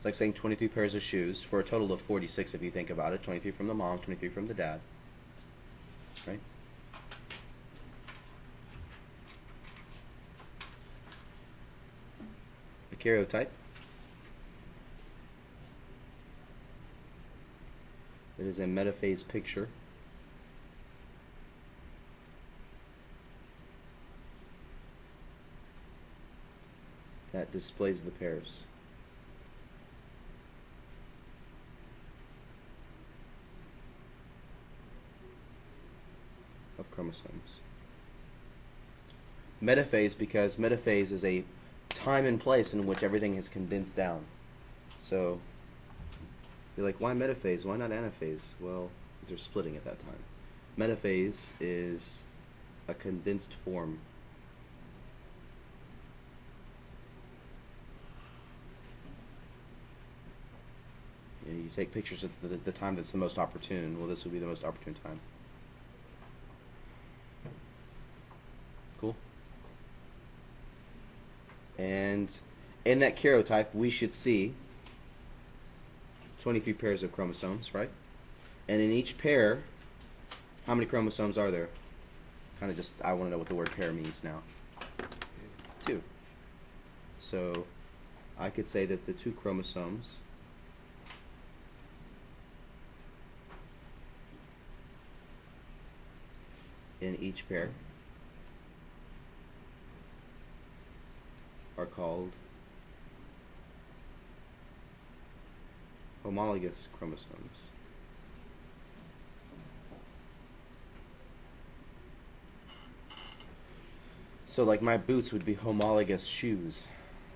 like saying 23 pairs of shoes for a total of 46 if you think about it. 23 from the mom, 23 from the dad. Right? The karyotype. It is a metaphase picture. That displays the pairs. Of chromosomes. Metaphase, because metaphase is a time and place in which everything is condensed down. So you're like, why metaphase? Why not anaphase? Well, because they're splitting at that time. Metaphase is a condensed form. You take pictures at the time that's the most opportune. Well, this would be the most opportune time. Cool. And in that karyotype, we should see 23 pairs of chromosomes, right? And in each pair, how many chromosomes are there? Kind of just, I want to know what the word pair means now. 2. So I could say that the 2 chromosomes in each pair are called homologous chromosomes. So like my boots would be homologous shoes.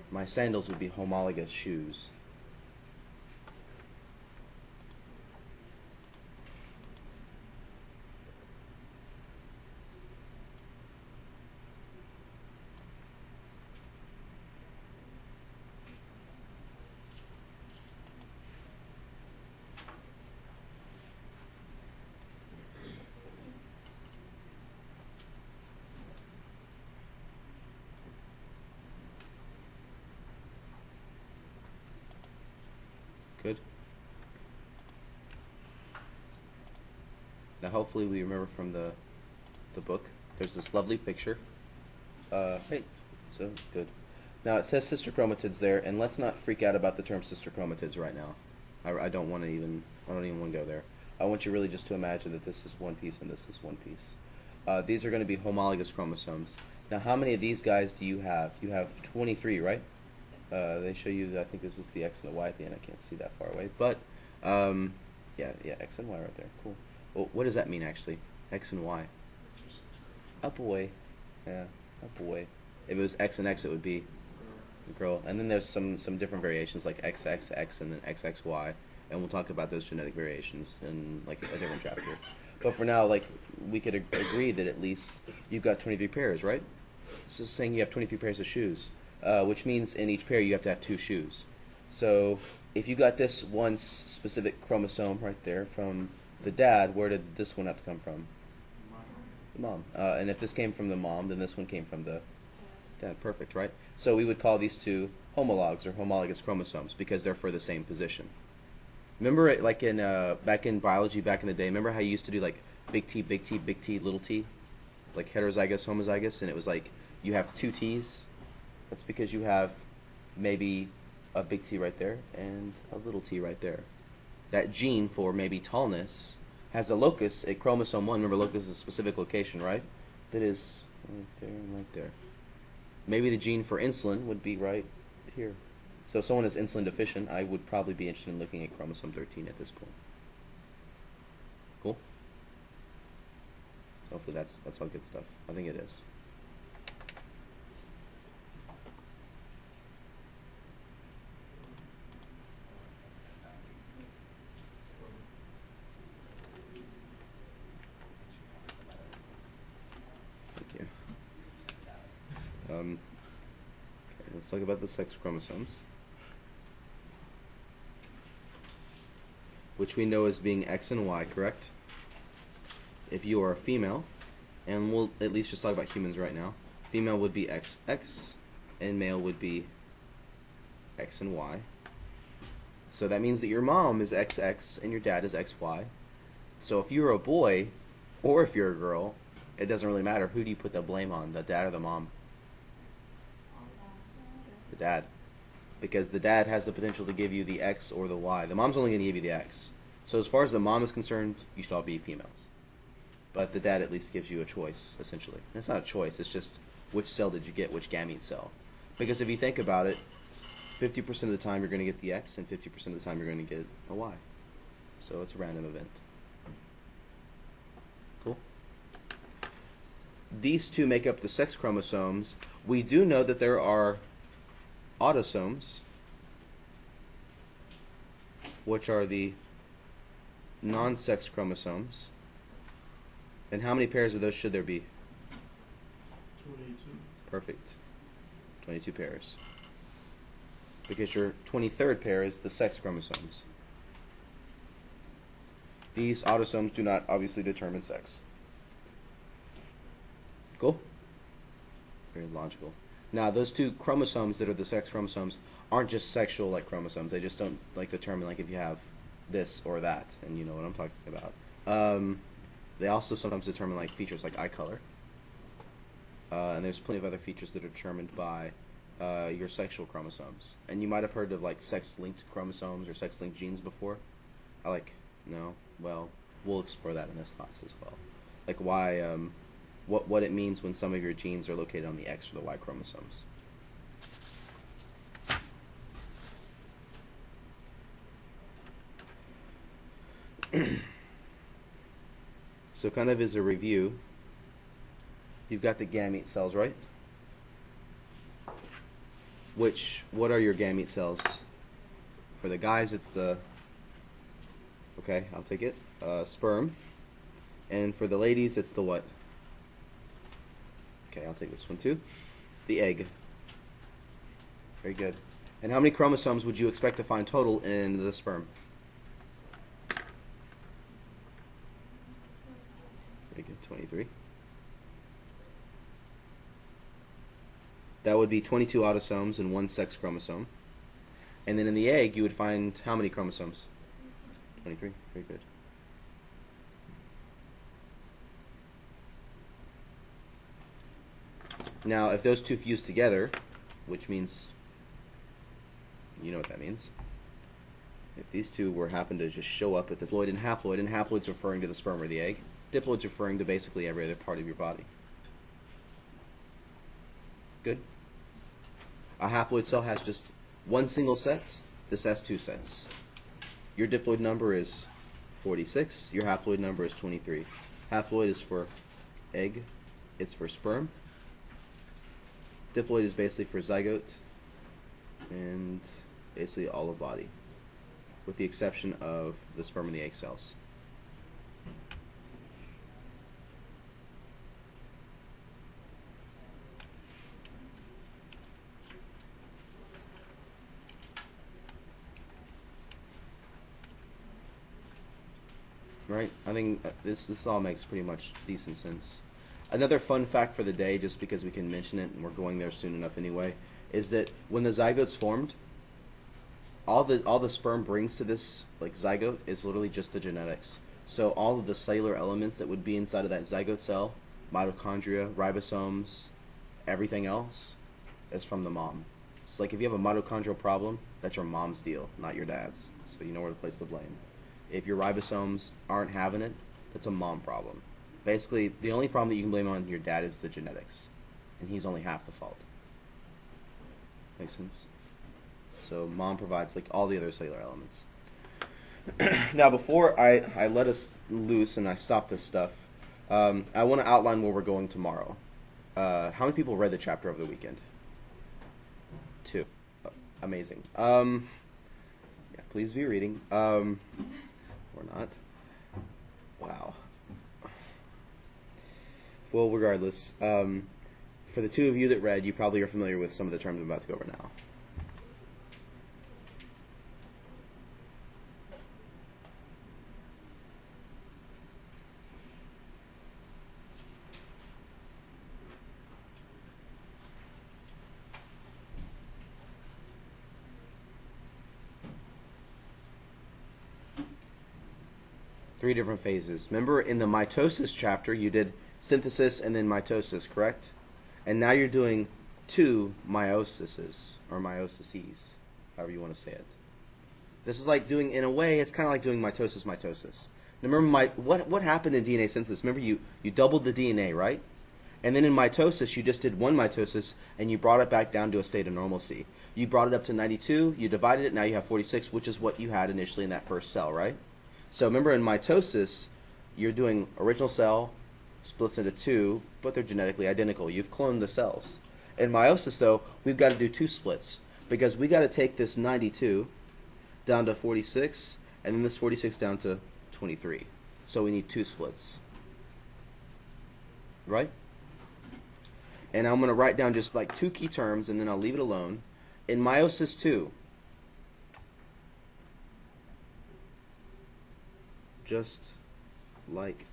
My sandals would be homologous shoes. Good. Now hopefully we remember from the book. There's this lovely picture. Hey, so good. Now it says sister chromatids there, and let's not freak out about the term sister chromatids right now. I don't even want to go there. I want you really just to imagine that this is one piece and this is one piece. These are going to be homologous chromosomes. Now how many of these guys do you have? You have 23, right? They show you, I think this is the X and the Y at the end. I can't see that far away. But, yeah, X and Y right there. Cool. Well, what does that mean, actually? X and Y. Up away. Yeah, up away. If it was X and X, it would be girl. And then there's some different variations, like XXX and then XXY. And we'll talk about those genetic variations in, like, a different chapter. But for now, like, we could agree that at least you've got 23 pairs, right? This is saying you have 23 pairs of shoes. Which means in each pair you have to have 2 shoes. So if you got this one specific chromosome right there from the dad, where did this one have to come from? The mom. And if this came from the mom, then this one came from the dad. Perfect, right? So we would call these 2 homologs or homologous chromosomes because they're for the same position. Remember it, like in back in biology back in the day, remember how you used to do like big T, big T, big T, little t? Like heterozygous, homozygous, and it was like you have 2 T's. That's because you have maybe a big T right there and a little t right there. That gene for maybe tallness has a locus at chromosome 1. Remember, locus is a specific location, right? That is right there and right there. Maybe the gene for insulin would be right here. So if someone is insulin deficient, I would probably be interested in looking at chromosome 13 at this point. Cool? Hopefully that's all good stuff. I think it is. Okay, let's talk about the sex chromosomes, which we know as being X and Y, correct? If you are a female, and we'll at least just talk about humans right now, female would be XX, and male would be X and Y. So that means that your mom is XX and your dad is XY. So if you're a boy or if you're a girl, it doesn't really matter. Who do you put the blame on, the dad or the mom? The dad. Because the dad has the potential to give you the X or the Y. The mom's only going to give you the X. So as far as the mom is concerned, you should all be females. But the dad at least gives you a choice, essentially. And it's not a choice, it's just which cell did you get, which gamete cell. Because if you think about it, 50% of the time you're going to get the X, and 50% of the time you're going to get a Y. So it's a random event. Cool? These two make up the sex chromosomes. We do know that there are autosomes, which are the non-sex chromosomes. And how many pairs of those should there be? 22. Perfect. 22 pairs. Because your 23rd pair is the sex chromosomes. These autosomes do not obviously determine sex. Cool? Very logical. Now, those two chromosomes that are the sex chromosomes aren't just sexual like chromosomes. They just don't like determine like if you have this or that, and you know what I'm talking about. They also sometimes determine like features like eye color. And there's plenty of other features that are determined by your sexual chromosomes. And you might have heard of like sex-linked chromosomes or sex-linked genes before. No? Well, we'll explore that in this class as well. Like why, what it means when some of your genes are located on the X or the Y chromosomes. So kind of as a review, you've got the gamete cells, right? What are your gamete cells? For the guys, it's the, okay, I'll take it, sperm. And for the ladies, it's the what? Okay, I'll take this one too. The egg. Very good. And how many chromosomes would you expect to find total in the sperm? Very good, 23. That would be 22 autosomes and one sex chromosome. And then in the egg, you would find how many chromosomes? 23. Very good. Now, if those two fuse together, which means, you know what that means. If these two happen to just show up at the diploid and haploid's referring to the sperm or the egg, diploid's referring to basically every other part of your body. Good? A haploid cell has just one single set. This has two sets. Your diploid number is 46. Your haploid number is 23. Haploid is for egg. It's for sperm. Diploid is basically for zygote. And basically all of body, with the exception of the sperm and the egg cells. Right? I think this all makes pretty much decent sense. Another fun fact for the day, just because we can mention it and we're going there soon enough anyway, is that when the zygote's formed, all the sperm brings to this like zygote is literally just the genetics. So all of the cellular elements that would be inside of that zygote cell, mitochondria, ribosomes, everything else, is from the mom. So like if you have a mitochondrial problem, that's your mom's deal, not your dad's. So you know where to place the blame. If your ribosomes aren't having it, that's a mom problem. Basically, the only problem that you can blame on your dad is the genetics, and he's only half the fault. Makes sense? So mom provides like all the other cellular elements. Now, before I let us loose and I stop this stuff, I want to outline where we're going tomorrow. How many people read the chapter over the weekend? 2. Amazing. Yeah, please be reading. Or not. Wow. Well, regardless, for the 2 of you that read, you probably are familiar with some of the terms I'm about to go over now. 3 different phases. Remember in the mitosis chapter, you did synthesis and then mitosis, correct? And now you're doing 2 meioses, or meioses, however you want to say it. This is like doing, in a way, it's kind of like doing mitosis. Now remember, what happened in DNA synthesis? Remember, you doubled the DNA, right? And then in mitosis, you just did 1 mitosis, and you brought it back down to a state of normalcy. You brought it up to 92, you divided it, now you have 46, which is what you had initially in that first cell, right? So remember, in mitosis, you're doing original cell, splits into 2, but they're genetically identical. You've cloned the cells. In meiosis, though, we've got to do 2 splits, because we got to take this 92 down to 46, and then this 46 down to 23. So we need 2 splits. Right? And I'm going to write down just like 2 key terms, and then I'll leave it alone. In meiosis 2, just like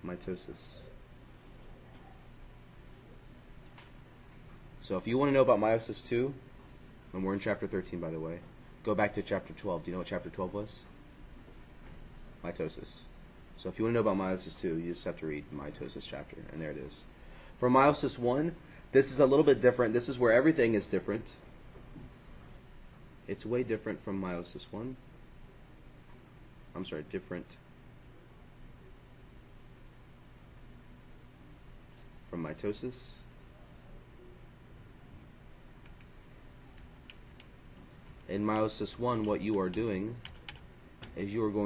mitosis. So if you want to know about meiosis 2, and we're in chapter 13, by the way, go back to chapter 12. Do you know what chapter 12 was? Mitosis. So if you want to know about meiosis 2, you just have to read mitosis chapter, and there it is. For meiosis 1, this is a little bit different. This is where everything is different. It's way different from meiosis 1. I'm sorry, different from mitosis. In meiosis 1, what you are doing is you are going